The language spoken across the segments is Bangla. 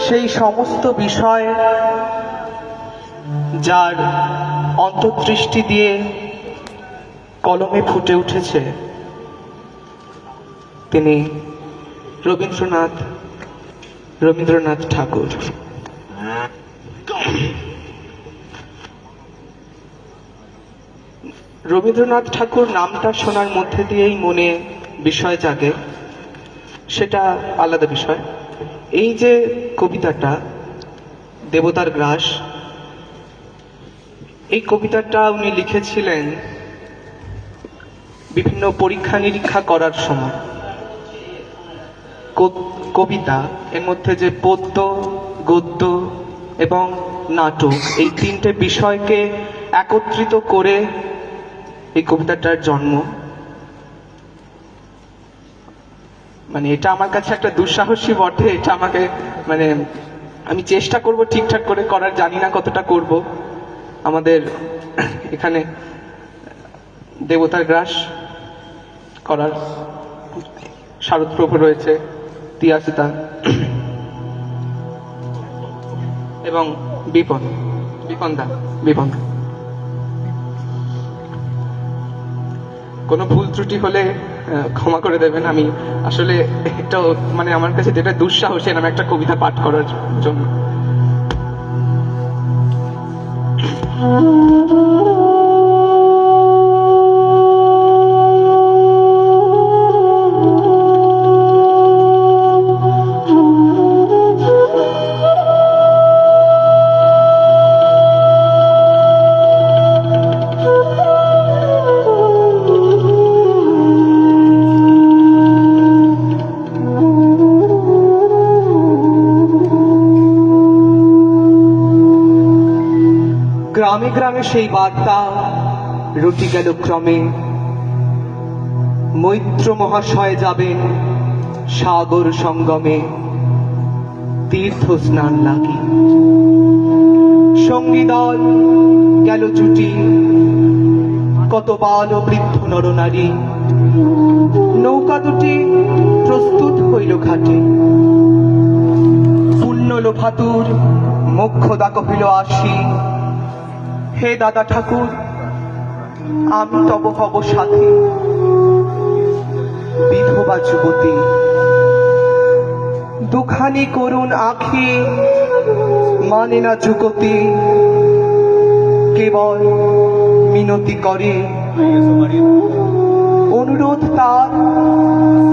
সেই সমস্ত বিষয় যার অন্তর্দৃষ্টি দিয়ে কলমে ফুটে উঠেছে তিনি রবীন্দ্রনাথ ঠাকুর। রবীন্দ্রনাথ ঠাকুর নামটা শোনার মধ্যে দিয়েই মনে বিষয় জাগে, সেটা আলাদা বিষয়। এই যে কবিতাটা দেবতার গ্রাস, এই কবিতাটা উনি লিখেছিলেন বিভিন্ন পরীক্ষা নিরীক্ষা করার সময়। কবিতা এর মধ্যে যে পদ্য, গদ্য এবং নাটক, এই তিনটে বিষয়কে একত্রিত করে এই কবিতাটার জন্ম। মানে এটা আমার কাছে একটা দুঃসাহসী বটে। এটা আমাকে আমি চেষ্টা করব ঠিকঠাক করে করার, জানি না কতটা করব। আমাদের এখানে দেবতার গ্রাস করার শারদপ্রভু রয়েছে, তিয়াসিতা এবং বিপন। কোনো ভুল ত্রুটি হলে ক্ষমা করে দেবেন। আমি আসলে এটা আমার কাছে যেটা দুঃসাহস এরকম একটা কবিতা পাঠ করার জন্য। গ্রামে গ্রামে সেই বার্তা রুটি গেল ক্রমে, মৈত্র মহাশয় যাবেন সাগর সঙ্গমে, তীর্থ স্নান লাগি। সঙ্গী দল গেল জুটি, কত বাল ও বৃদ্ধ নরনারী। নৌকা দুটি প্রস্তুত হইল ঘাটে, পুণ্য লোভাতুর মোক্ষদা কহিল আসি। হে দাদা ঠাকুর, আমি তব হব সাথী। বিধবা যুবতী দুখানি করুণ আঁখি, মানে না যুগতি। কেবল মিনতি করে, অনুরোধ তার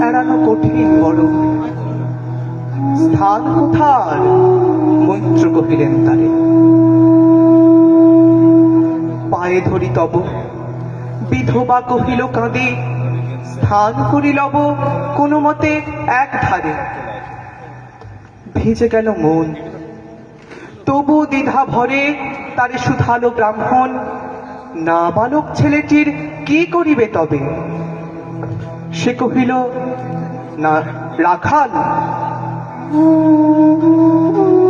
এড়ানো কঠিন বড়। স্থান কোথার? মৈত্র কহিলেন তারে। পায়ে ধরি তব, বিধবা কহিল কাঁদে। স্থান করিলব কোনো মতে এক ধারে। ভিজে গেল মন, তবু দ্বিধা ভরে তারে শুধালো ব্রাহ্মণ। না বালক ছেলেটির কি করিবে তবে? সে কহিল না রাখাল,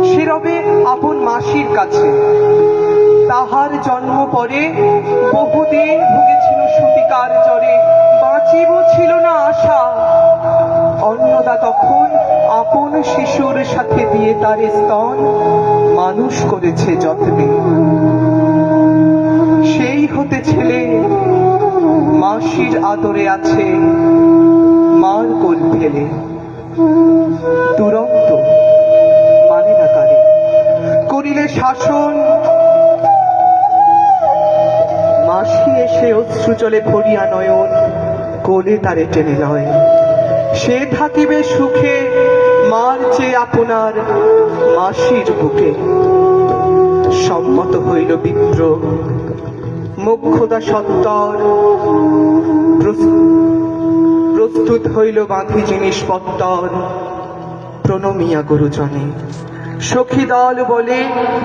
সে রবে আপন মাসির কাছে। তাহার জন্ম পরে বহুদিন ভুগেছিল সুতিকার জ্বরে, বাঁচিব ছিল না আশা। অন্নদা তখন আপন শিশুর সাথে দিয়ে তার স্তন মানুষ করেছে যত্নে। সেই হতে ছেলে মাসির আদরে আছে, মার কোল ফেলে। দুরন্ত মানে না কারে, করিলে শাসন। মাসি এসে অশ্রু জলে ভরিয়া নয়ন, কোলে তারে টেনে লয়। সে থাকিবে সুখে মার চেয়ে আপনার মাসির বুকে। সম্মত হইল বিপ্র, মোক্ষদা সত্তর। প্রস্তুত হইল বাঁধি জিনিসপত্তর, প্রণমিয়া গুরুজনে। সখী দল বলে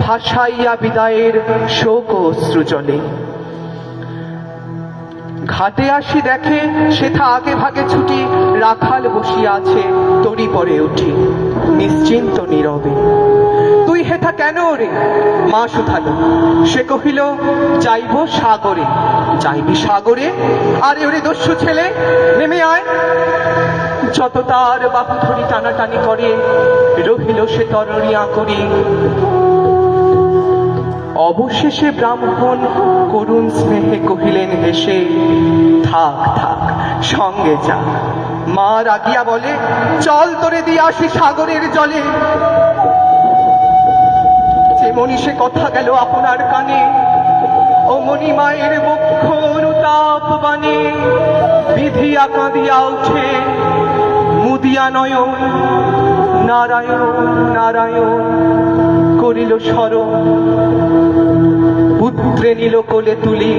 ভাসাইয়া বিদায়ের শোক অশ্রু জলে। ঘাটে আসি দেখে সেথা আগে ভাগে ছুটি, রাখাল বসিয়া আছে তরি পরে উঠি নিশ্চিন্ত নীরবে। তুই হেথা কেন রে? মা শুধালো। সে কহিল যাইব সাগরে। যাইবি সাগরে? আরে ওরে দস্যু ছেলে, নেমে আয়। যত তার বাহু ধরি টানাটানি করে, রহিল সে তরণিয়া করি। অবশেষে ব্রাহ্মণ করুণ স্নেহে কহিলেন হেসে, থাক থাক, সঙ্গে যা। মা রাগিয়া বলে, চল তোরে দিয়ে আসি সাগরের জলে। যে মনীষে কথা গেল আপনার কানে, ও মণি মায়ের বক্ষ অনুতাপ বানে, বিধিয়া কাঁদিয়া উঠে মুদিয়া নয়ন, নারায়ণ নারায়ণ করিল স্মরণ। পুত্রে নিল কোলে তুলি,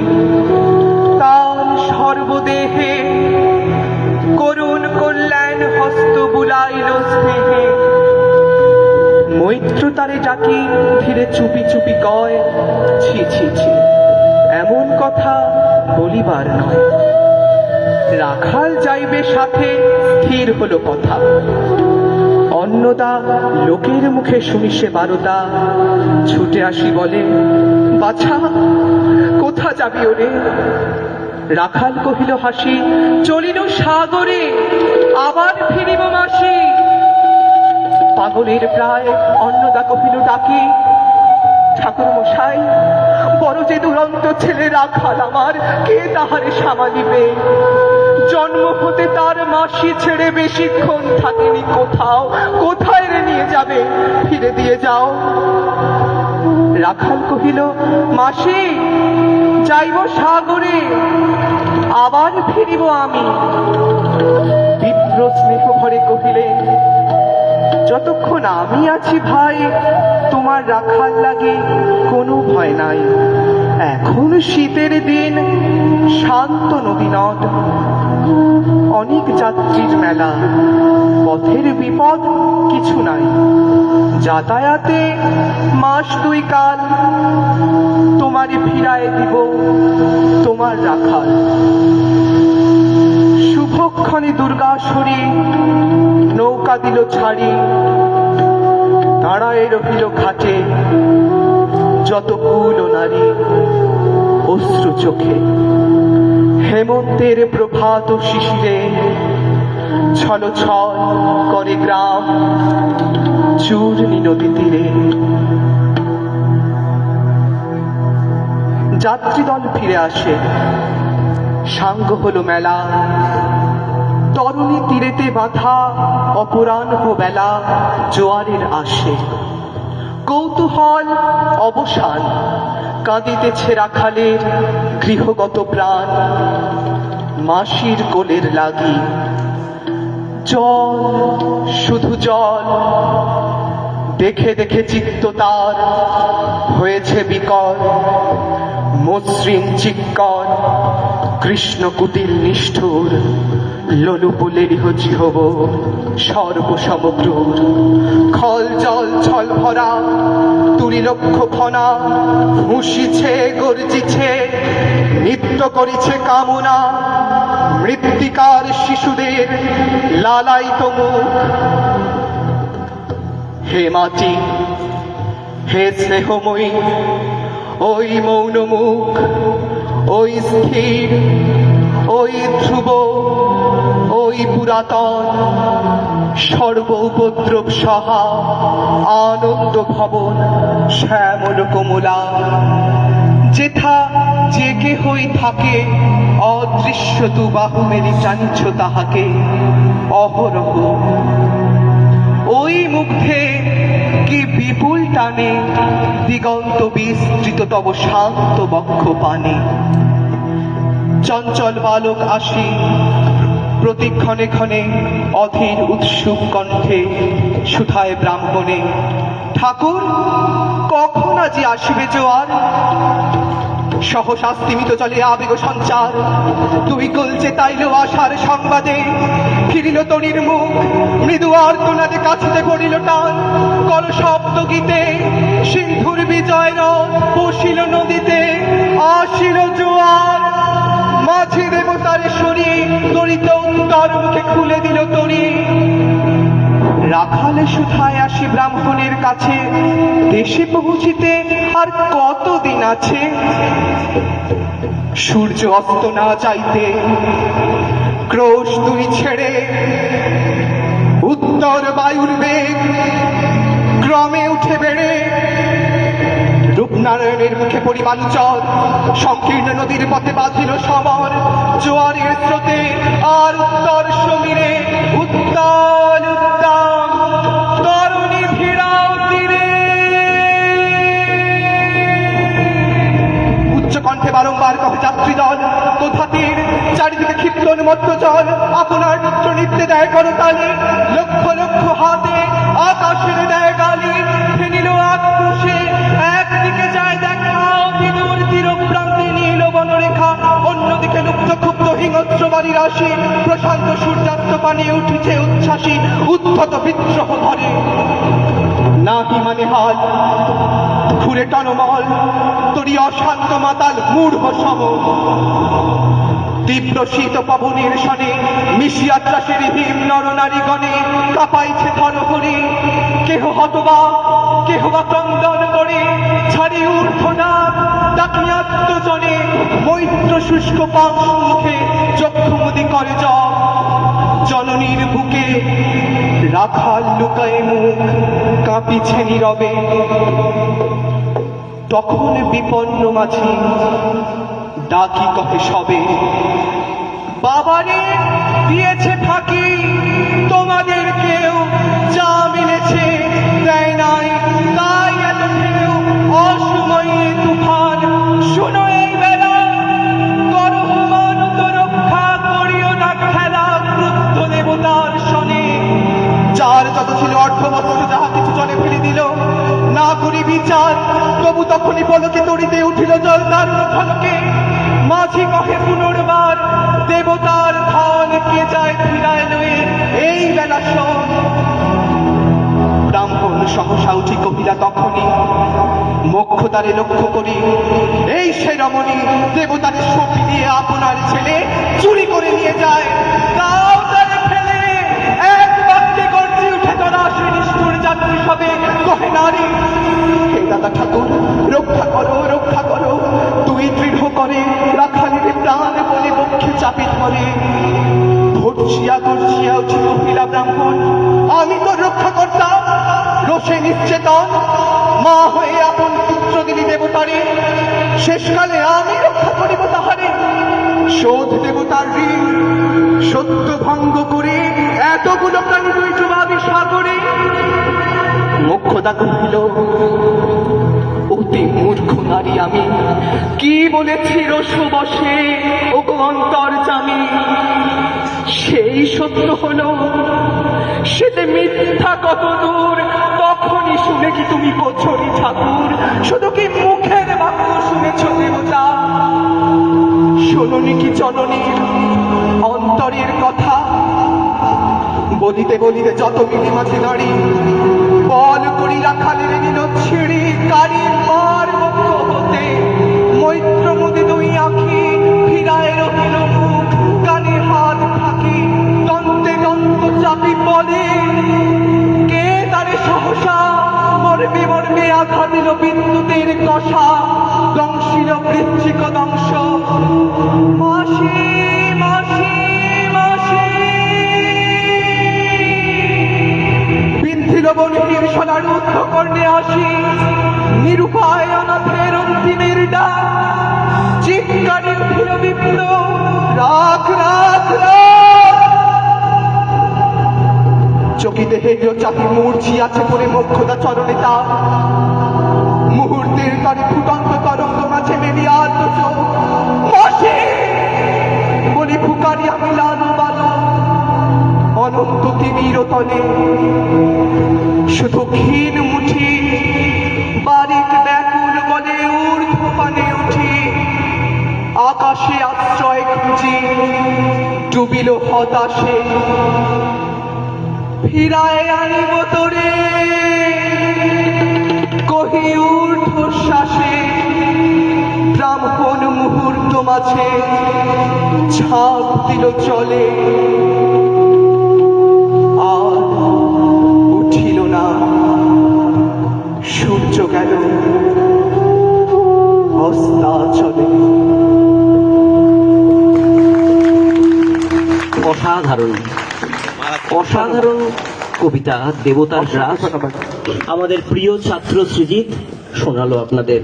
তার সর্বদেহে করুণ কল্যাণ হস্ত বুলাইল স্নেহে। মৈত্র তারে ডাকি ধীরে চুপি চুপি কয়, ছি ছি ছি, এমন কথা বলিবার নয়। রাখাল যাইবে সাথে, স্থির হলো কথা। অন্নদা লোকের মুখে শুনি সে বারোটা, ছুটে আসি বলে, বাছা কোথা যাবি ওরে? রাখাল কহিল হাসি, চলিল সাগরে, আবার ফিরিব মাসি। পাগলের প্রায় অন্নদা কহিল ডাকি, ঠাকুর মশাই, বড় যে দুরন্ত ছেলে রাখাল আমার, কে তাহারে সামালিবে? জন্ম হতে তার মাসি ছেড়ে বেশিক্ষণ থাকেনি কোথাও, কোথায় রে নিয়ে যাবে? ফিরে দিয়ে যাও। রাখাল কহিল, মাসি যাইব সাগরে, আবার ফিরিব আমি। বিপ্র স্নেহ ভরে কহিলেন, যতক্ষণ আমি আছি ভাই, তোমার রাখাল লাগে কোনো ভয় নাই। এখন শীতের দিন, শান্ত নদী নদ, অনেক যাত্রীর মেলা, পথের বিপদ কিছু নাই। যাতায়াতে মাস দুই কাল, তোমারে ফিরায় দিব তোমার রাখাল। শুভক্ষণে দুর্গাসুরী নৌকা দিল ছাড়ি, দাঁড়ায় রহিল ঘাটে যত কুল ও নারী, অশ্রু চোখে। হেমন্তের প্রভাত শিশিরে ছল ছল করে গ্রাম, চূর্ণী নদী তীরে। যাত্রীদল ফিরে আসে, সাঙ্গ হলো মেলা। তরুণী তীরেতে বাঁধা অপরাহ্ন বেলা, জোয়ারের আসে। কৌতূহল অবসান, কাঁদিতেছে রাখালের গৃহগত প্রাণ। মাসির কোলের লাগি, জল শুধু জল, দেখে দেখে চিত্ত তার হয়েছে বিকল। মসৃণ চিক্কণ কৃষ্ণ কুটিল নিষ্ঠুর, লোলুপুলের জিহব সর্বসমগ্র। খল জল ছল ভরা তুরি লক্ষ ফনা, ফুঁসিছে গর্জিছে, নৃত্য করিছে কামনা। মৃত্তিকার শিশুদের লালায়িত মুখ। হে মাটি, হে স্নেহময়ী, ওই মৌন মুখ, ওই স্থির, ওই ধ্রুব, ওই পুরাতন, সর্ব উপদ্রব সহা আনন্দ ভবন শ্যামল কমলা। যেথা যে কেহই থাকে, অদৃশ্য তু বাহু মেলি জানিছ তাহাকে অহরহ। ওই মুগ্ধে কি বিপুল টানে, দিগন্ত বিস্তৃত তব শান্ত বক্ষ পানে। চঞ্চল বালক আসি প্রতিক্ষণে ক্ষণে, অধীর উৎসুক কণ্ঠে সুধায় ব্রাহ্মণে, ঠাকুর কখন আজি আসিবে জোয়ার? সহসা স্তিমিত চলে আবেগ সঞ্চার, দুই কলচে তাইল আশার সংবাদে। ফিরিল তনির মুখ, মৃদু আর্তনাদে কাছিতে পড়িল টান। কল শব্দ গীতে সিন্ধুর বিজয় রথ বসিল নদীতে, আসিল জোয়ার। মাঝি দেবতার শরী তরিত উত্তর মুখে খুলে দিল তরি। রাখালে সুধায় আসি ব্রাহ্মণের কাছে, দেশে পৌঁছিতে আর কতদিন আছে? সূর্য অস্ত না যাইতে ক্রোশ দুই ছেড়ে উত্তর বায়ুর বেগ ক্রমে উঠে বেড়ে রূপনারায়ণের মুখে পরিবাঞ্চল সংকীর্ণ নদীর পথে বাঁধিল সমর জোয়ারের স্রোতে আর উত্তর সমীরে উত্তাল উদ্দাম তরুণী ভিড়াও তীরে। উচ্চকণ্ঠে বারংবার কহে যাত্রী দল কোথা তীর চারিদিকে ক্ষিপ্ত উন্মত্ত জল আপনার পুত্র নৃত্যে দেয় করতালি লক্ষ লক্ষ হাতে আকাশের দেয় গালি ফেনিল আক্রোশে একদিকে যায় দেখা অতিদূর তীর প্রান্তে নীল বনরেখা অন্যদিকে লুপ্ত ক্ষুব্ধ হিংস্র বাড়ি রাশি প্রশান্ত সূর্যাস্ত পানি উঠেছে উচ্ছ্বাসী উদ্ধত বিদ্রোহ ধরে নাহি মানে হাল ঘুরে টনমল তরি অশান্ত মাতাল মূঢ় সম তীব্র শীত পবনের সনে মিশিয়া ত্রাসের হিম নরনারীগণে কাঁপাইছে ধরহরি কেহ হতবা কেহ বা ক্রন্দন করে ছাড়ি ঊর্ধ্বনাদ ডাকিয়াত্মজনে মৈত্র শুষ্ক পাংশ মুখে চক্ষুমুদি করে জপ জননীর বুকে রাখাল লুকায় মুখ কাঁপিছে নীরবে। তখন বিপন্ন মাঝি ডাকি কহে সবে বাবারে দিয়েছে ফাঁকি তোমাদের কেউ যা মিলেছে দেয় নাই তাই এত ঢেউ অসময়ে তুফান শুনো এই বেলা করো মানত রক্ষা করিও না খেলা ক্রুদ্ধ দেবতার শনে যার যত ছিল অর্ধবস্ত্র যাহা কিছু জলে ফেলে দিল না করি বিচার তবু তখনই পলকে তড়িতে উঠিল জল তার ঝলকে মাঝি কহে পুনর্বার দেবতার ধান কে যায় ফিরায় লয়ে এই বেলা শোন ব্রাহ্মণ সহসা উঠি কবিরা তখনই মোক্ষদারে লক্ষ্য করি এই সে রমণী দেবতার সপি দিয়ে আপনার ছেলে চুরি করে নিয়ে যায় তাও তারে ফেলে এক বাক্যে গর্জে উঠে তোরা আসে নিষ্ঠুর যাত্রী সবে কহে নারী হে দাদা ঠাকুর রক্ষা করো তুই দৃঢ় করে রাখালির প্রাণ বলে বক্ষে চাপি ধরে ভর্জিয়া গর্জিয়া উঠে মহিলা ব্রাহ্মণ আমি তো রক্ষা করতাম রোষে নিশ্চেতন মা হয়ে আপন পুত্র দিলি দেবতারে শেষকালে আমি রক্ষা করিব তাহারে শোধ দেবতার ঋণ সত্য ভঙ্গ করে এতগুলো প্রাণী তুই ডুবাবি সাগরে। মোক্ষদা কহিল অতি মূর্খ নারী আমি কি বলেছি রসবশে ও অন্তর্যামী সেই সত্য হলো সেতে মিথ্যা কত দূর তখনই শুনে কি তুমি বছরই ঠাকুর শুধু কি মুখের বাক্য শুনেছ দেবতা শোনি কি জননীর অন্তরের কথা বলিতে বলিতে যত মিলি মাঝে নারী বল করি রাখালের নিল ছিঁড়ি কারি মার মুক্ত হতে মৈত্র মুদি দুই আঁখি ফিরায় রহিল মুখ কানে হাত থাকি দন্তে দন্ত চাপি বলে কে তারে সহসা মর্মে মর্মে আঘাত দিল বিদ্যুতের কষা দংশিল বৃশ্চিক দংশ মাসি মাসি মাসি বিন্ধিল বনহীর সোনার উদ্ধ কর্ণে আসি নিরুপায় অনাথের অন্তিমের ডাক চিৎকারে উঠিল বিপ্ল রাখ রাখ রাখ চকিতে হেঁটেও চাপি মূর্ছি আছে পরে মোক্ষদা চরণে তা মুহূর্তের তরে ফুটন্ত তরঙ্গ মাঝে মেলিয়া মাসে বলি ফুকারি আমি লালু বালু অনন্ত তিমির তলে শুধু ক্ষীণ মুঠি বারিক ব্যাকুল বলে ঊর্ধ্ব পানে উঠি আকাশে আশ্রয় খুঁজি ডুবিল হতাশে ফিরায় আনিব তোরে কহি ঊর্ধ্ব শ্বাসে ব্রাহ্মণ মুহূর্ত মাঝে ঝাঁপ দিল চলে আর উঠিল না সূর্য গেল অস্তাচলে। অসাধারণ অসাধারণ কবিতা দেবতার গ্রাস ধন্যবাদ। আমাদের প্রিয় ছাত্র সৃজিত শোনালো আপনাদের।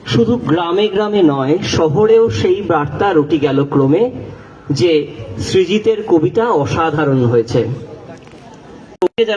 শুধু গ্রামে গ্রামে নয়, শহরেও সেই বার্তা রটি গেল ক্রমে যে সৃজিতের কবিতা অসাধারণ হয়েছে। যারা